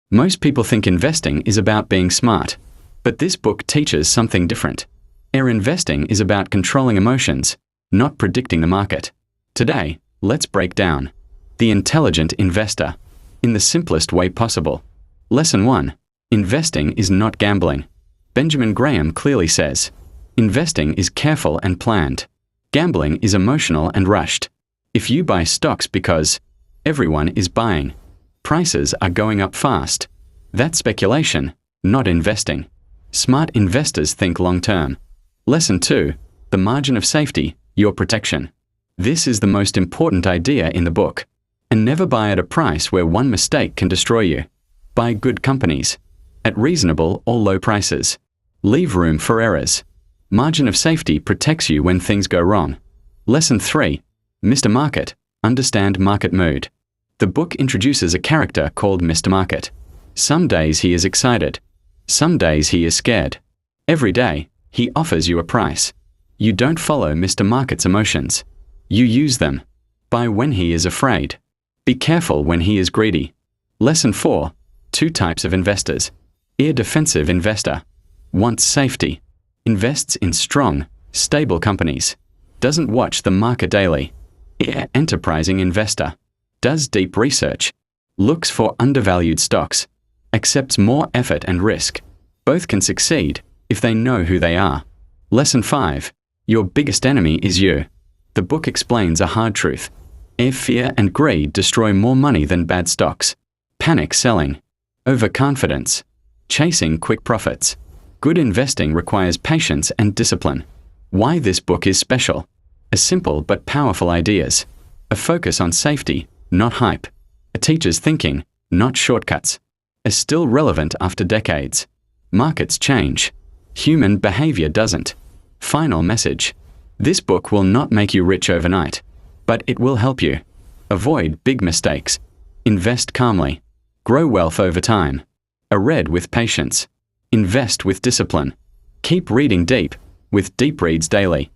Most people think investing is about being smart, but this book teaches something different. Investing is about controlling emotions, not predicting the market. Today, let's break down the intelligent investor in the simplest way possible. Lesson 1. Investing is not gambling. Benjamin Graham clearly says, investing is careful and planned. Gambling is emotional and rushed. If you buy stocks because everyone is buying, prices are going up fast, that's speculation, not investing. Smart investors think long-term. Lesson 2. The margin of safety, your protection. This is the most important idea in the book. And never buy at a price where one mistake can destroy you. Buy good companies at reasonable or low prices. Leave room for errors. Margin of safety protects you when things go wrong. Lesson 3. Mr. Market, understand market mood. The book introduces a character called Mr. Market. Some days he is excited. Some days he is scared. Every day, he offers you a price. You don't follow Mr. Market's emotions. You use them. Buy when he is afraid. Be careful when he is greedy. Lesson 4. 2 types of investors. Defensive investor. Wants safety. Invests in strong, stable companies. Doesn't watch the market daily. Enterprising investor. Does deep research. Looks for undervalued stocks. Accepts more effort and risk. Both can succeed if they know who they are. Lesson 5. Your biggest enemy is you. The book explains a hard truth. Fear and greed destroy more money than bad stocks. Panic selling. Overconfidence. Chasing quick profits. Good investing requires patience and discipline. Why this book is special. A simple but powerful ideas. A focus on safety, not hype. It teaches thinking, not shortcuts. Is still relevant after decades. Markets change. Human behavior doesn't. Final message. This book will not make you rich overnight, but it will help you. Avoid big mistakes. Invest calmly. Grow wealth over time. Read with patience. Invest with discipline. Keep reading deep, with deep reads daily.